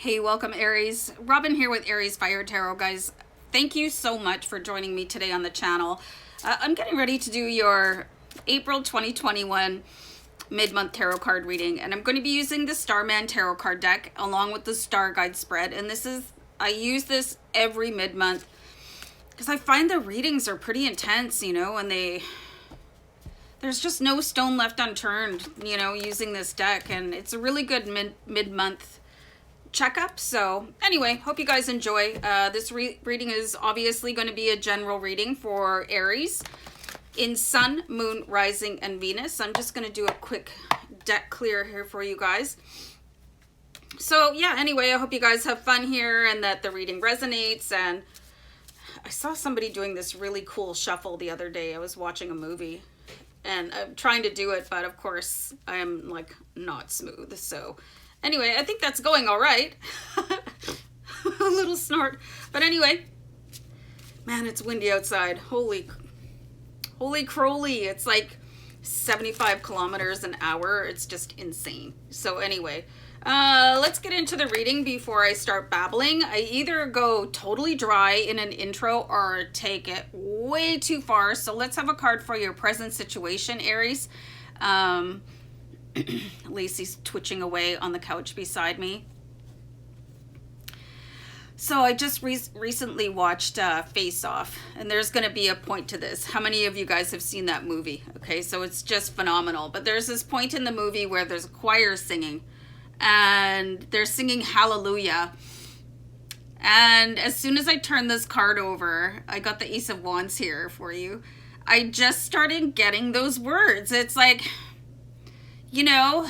Hey, welcome Aries. Robin here with AriesFireTarot, guys. Thank you so much for joining me today on the channel. I'm getting ready to do your April 2021 mid-month tarot card reading, and I'm going to be using the Starman tarot card deck along with the Starguide spread. And I use this every mid-month because I find the readings are pretty intense, you know, and there's just no stone left unturned, you know, using this deck, and it's a really good mid-month checkup. So anyway, hope you guys enjoy. This reading is obviously going to be a general reading for Aries in Sun, Moon, Rising, and Venus. I'm just going to do a quick deck clear here for you guys. So yeah, anyway, I hope you guys have fun here and that the reading resonates. And I saw somebody doing this really cool shuffle the other day. I was watching a movie and I'm trying to do it, but of course I am like not smooth. So anyway, I think that's going all right. A little snort. But anyway, man, it's windy outside. Holy crowley. It's like 75 kilometers an hour. It's just insane. So anyway, let's get into the reading before I start babbling. I either go totally dry in an intro or take it way too far. So let's have a card for your present situation, Aries. Lacey's twitching away on the couch beside me. So I just recently watched Face Off, and there's going to be a point to this. How many of you guys have seen that movie? Okay, so it's just phenomenal. But there's this point in the movie where there's a choir singing, and they're singing Hallelujah. And as soon as I turn this card over, I got the Ace of Wands here for you. I just started getting those words. It's like, you know,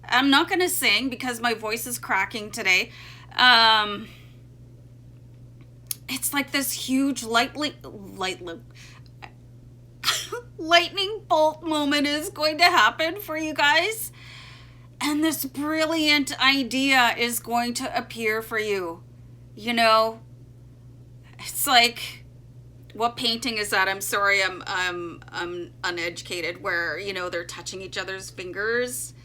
I'm not going to sing because my voice is cracking today. It's like this huge lightning bolt moment is going to happen for you guys. And this brilliant idea is going to appear for you. You know, it's like, what painting is that? I'm sorry, I'm uneducated, where, you know, they're touching each other's fingers.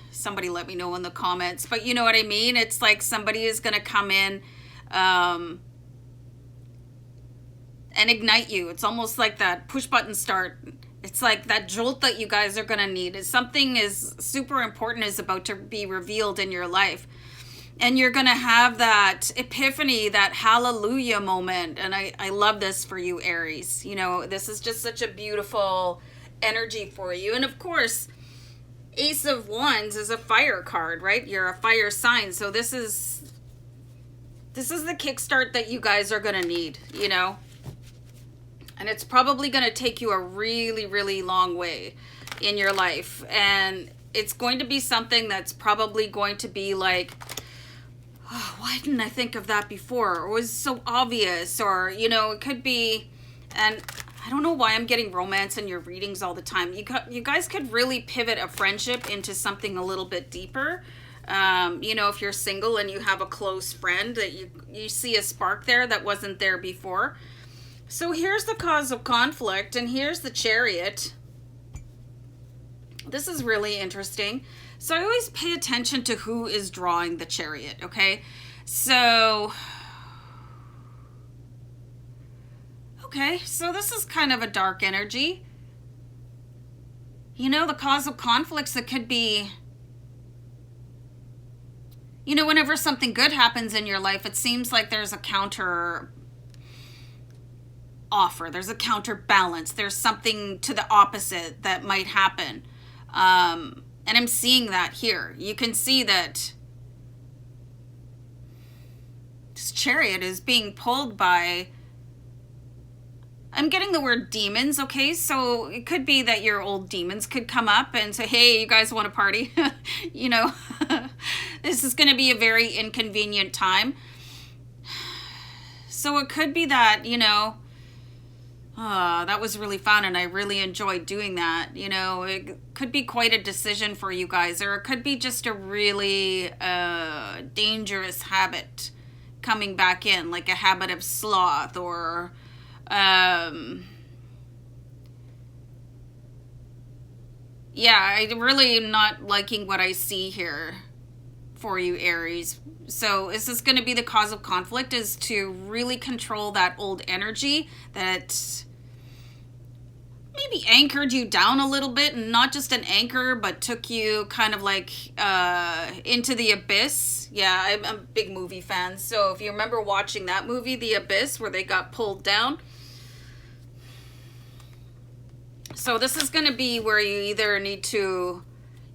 Somebody let me know in the comments, but you know what I mean? It's like somebody is going to come in and ignite you. It's almost like that push button start. It's like that jolt that you guys are going to need. Is something is super important is about to be revealed in your life. And you're going to have that epiphany, that hallelujah moment. And I love this for you, Aries. You know, this is just such a beautiful energy for you. And of course, Ace of Wands is a fire card, right? You're a fire sign. So this is the kickstart that you guys are going to need, you know? And it's probably going to take you a really, really long way in your life. And it's going to be something that's probably going to be like, oh, why didn't I think of that before? Or was it so obvious? Or, you know, it could be, and I don't know why I'm getting romance in your readings all the time. You guys could really pivot a friendship into something a little bit deeper. You know, if you're single and you have a close friend that you see a spark there that wasn't there before. So here's the cause of conflict, and here's the Chariot. This is really interesting. So I always pay attention to who is drawing the Chariot, okay? So, okay, so this is kind of a dark energy. You know, the cause of conflicts, that could be, you know, whenever something good happens in your life, it seems like there's a counter offer. There's a counterbalance. There's something to the opposite that might happen. And I'm seeing that here. You can see that this Chariot is being pulled by, I'm getting the word demons, okay? So it could be that your old demons could come up and say, hey, you guys want to party? You know, this is going to be a very inconvenient time. So it could be that, you know, that was really fun and I really enjoyed doing that. You know, it could be quite a decision for you guys, or it could be just a really dangerous habit coming back in, like a habit of sloth, or yeah, I really am not liking what I see here for you, Aries. So is this going to be the cause of conflict, is to really control that old energy that maybe anchored you down a little bit, and not just an anchor, but took you kind of like into the abyss. Yeah, I'm a big movie fan. So if you remember watching that movie, The Abyss, where they got pulled down. So this is going to be where you either need to,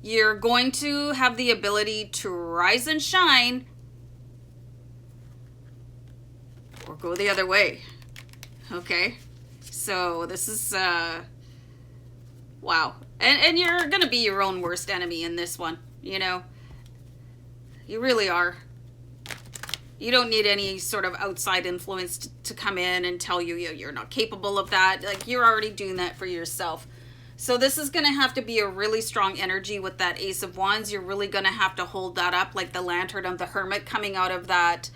you're going to have the ability to rise and shine, or go the other way. Okay. So this is, wow. And you're going to be your own worst enemy in this one, you know. You really are. You don't need any sort of outside influence to come in and tell you you're not capable of that. Like, you're already doing that for yourself. So this is going to have to be a really strong energy with that Ace of Wands. You're really going to have to hold that up like the Lantern of the Hermit coming out of that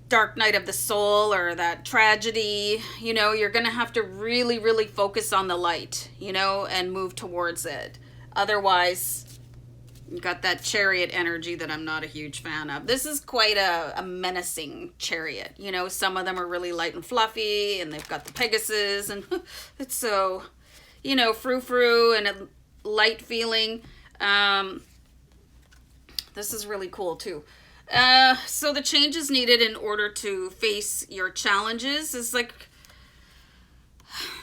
dark night of the soul, or that tragedy. You know, you're going to have to really, really focus on the light, you know, and move towards it. Otherwise, you got that Chariot energy that I'm not a huge fan of. This is quite a menacing Chariot. You know, some of them are really light and fluffy, and they've got the Pegasus, and it's so, you know, frou-frou and a light feeling. This is really cool too. So the changes needed in order to face your challenges is like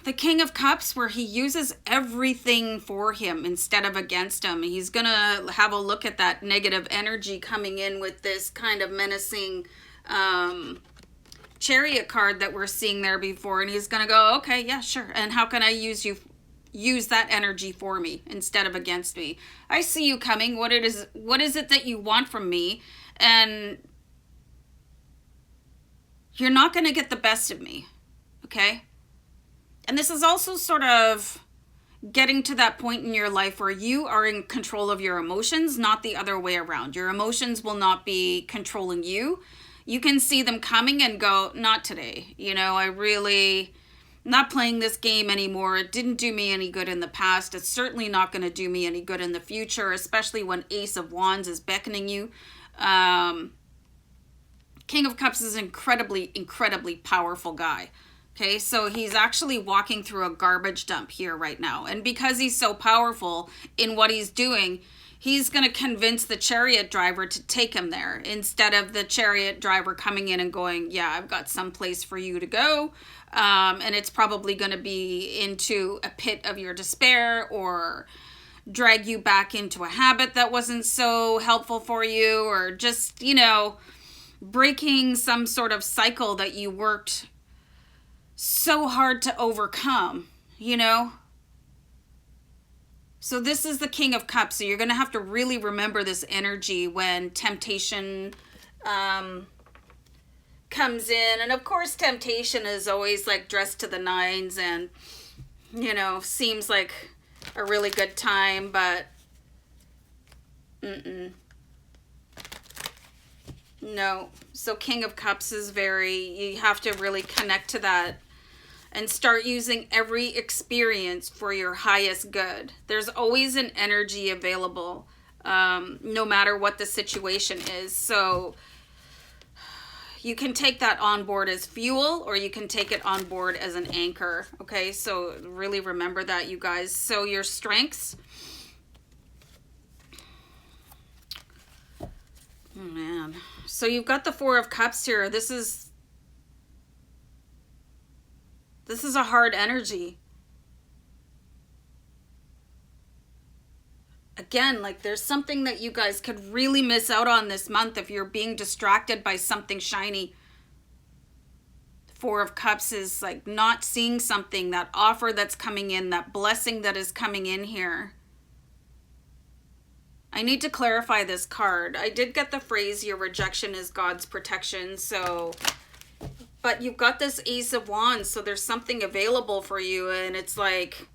the King of Cups, where he uses everything for him instead of against him. He's going to have a look at that negative energy coming in with this kind of menacing Chariot card that we're seeing there before. And he's going to go, okay, yeah, sure. And how can I use that energy for me instead of against me? I see you coming. What is it that you want from me? And you're not going to get the best of me. Okay? And this is also sort of getting to that point in your life where you are in control of your emotions, not the other way around. Your emotions will not be controlling you. You can see them coming and go, not today. You know, I'm not playing this game anymore. It didn't do me any good in the past. It's certainly not going to do me any good in the future, especially when Ace of Wands is beckoning you. King of Cups is an incredibly, incredibly powerful guy. Okay, so he's actually walking through a garbage dump here right now. And because he's so powerful in what he's doing, he's going to convince the Chariot driver to take him there, instead of the Chariot driver coming in and going, yeah, I've got some place for you to go. And it's probably going to be into a pit of your despair, or drag you back into a habit that wasn't so helpful for you, or just, you know, breaking some sort of cycle that you worked so hard to overcome, you know? So this is the King of Cups. So you're going to have to really remember this energy when temptation comes in. And of course, temptation is always like dressed to the nines and, you know, seems like a really good time, but no. So King of Cups is you have to really connect to that and start using every experience for your highest good. There's always an energy available, no matter what the situation is. So you can take that on board as fuel, or you can take it on board as an anchor. Okay, so really remember that, you guys. So your strengths. Oh, man. So you've got the Four of Cups here. This is a hard energy. Again, like, there's something that you guys could really miss out on this month if you're being distracted by something shiny. Four of Cups is like not seeing something, that offer that's coming in, that blessing that is coming in here. I need to clarify this card. I did get the phrase, your rejection is God's protection, so... But you've got this Ace of Wands, so there's something available for you, and it's like,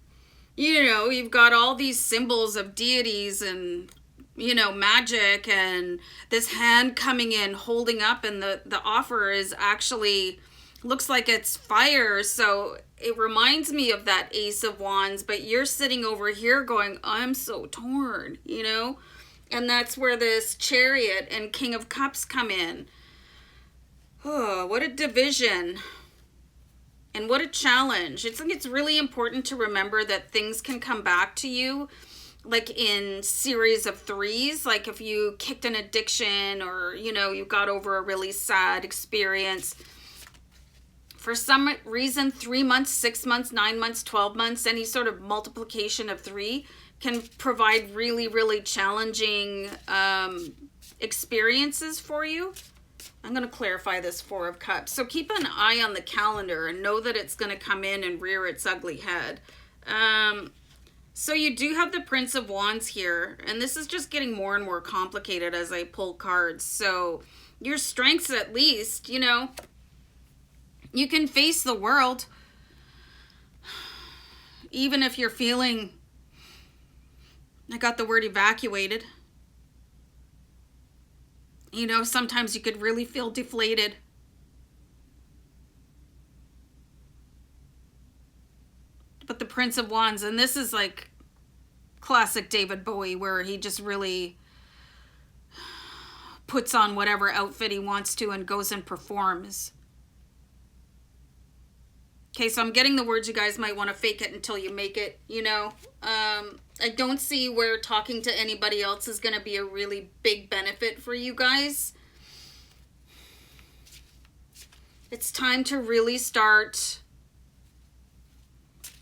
you know, you've got all these symbols of deities and, you know, magic, and this hand coming in, holding up, and the offer is actually, looks like it's fire, so it reminds me of that Ace of Wands, but you're sitting over here going, I'm so torn, you know? And that's where this Chariot and King of Cups come in. Oh, what a division. And what a challenge. It's really important to remember that things can come back to you like in series of threes. Like if you kicked an addiction, or, you know, you got over a really sad experience. For some reason, 3 months, 6 months, 9 months, 12 months, any sort of multiplication of 3 can provide really, really challenging experiences for you. I'm going to clarify this Four of Cups. So keep an eye on the calendar and know that it's going to come in and rear its ugly head. So you do have the Prince of Wands here, and this is just getting more and more complicated as I pull cards. So your strengths, at least, you know, you can face the world, even if you're feeling, I got the word evacuated. You know, sometimes you could really feel deflated. But the Prince of Wands, and this is like classic David Bowie, where he just really puts on whatever outfit he wants to and goes and performs. Okay, so I'm getting the words you guys might want to fake it until you make it, you know. I don't see where talking to anybody else is going to be a really big benefit for you guys. It's time to really start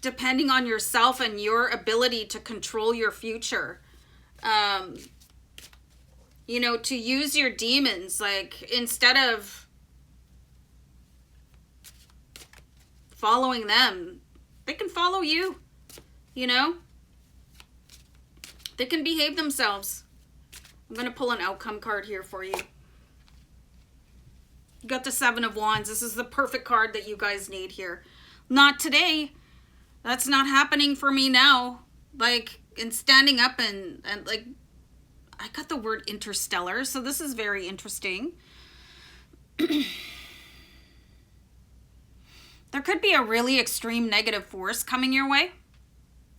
depending on yourself and your ability to control your future. You know, to use your demons, like instead of following them, they can follow you, you know? They can behave themselves. I'm going to pull an outcome card here for you. You got the Seven of Wands. This is the perfect card that you guys need here. Not today. That's not happening for me now. Like, in standing up and like, I got the word interstellar, so this is very interesting. There could be a really extreme negative force coming your way,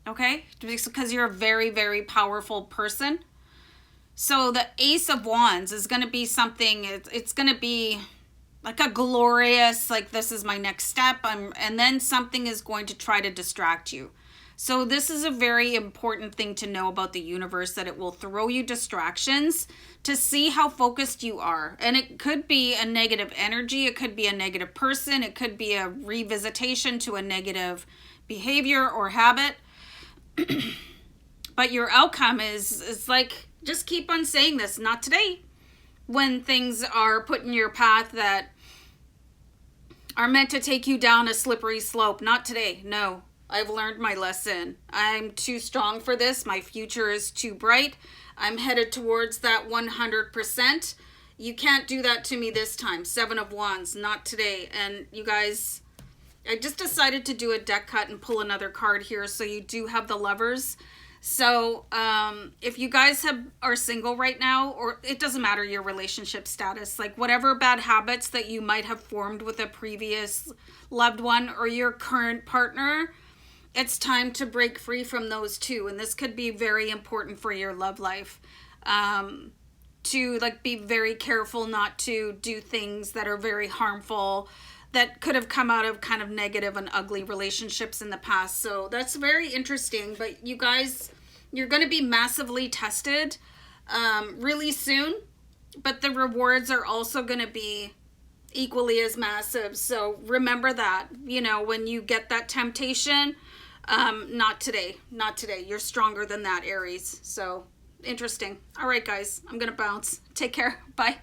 okay? Because you're a very, very powerful person. So the Ace of Wands is going to be something, it's going to be like a glorious, like this is my next step, and then something is going to try to distract you. So this is a very important thing to know about the universe, that it will throw you distractions to see how focused you are. And it could be a negative energy, it could be a negative person, it could be a revisitation to a negative behavior or habit. But your outcome is like, just keep on saying this, not today. When things are put in your path that are meant to take you down a slippery slope, not today, no. I've learned my lesson. I'm too strong for this. My future is too bright. I'm headed towards that 100%. You can't do that to me this time. Seven of Wands, not today. And you guys, I just decided to do a deck cut and pull another card here. So you do have the Lovers. So if you guys are single right now, or it doesn't matter your relationship status, like whatever bad habits that you might have formed with a previous loved one or your current partner, it's time to break free from those too. And this could be very important for your love life. To like be very careful not to do things that are very harmful, that could have come out of kind of negative and ugly relationships in the past. So that's very interesting. But you guys, you're going to be massively tested really soon. But the rewards are also going to be equally as massive. So remember that, you know, when you get that temptation, not today, not today. You're stronger than that, Aries. So interesting. All right, guys, I'm going to bounce. Take care. Bye.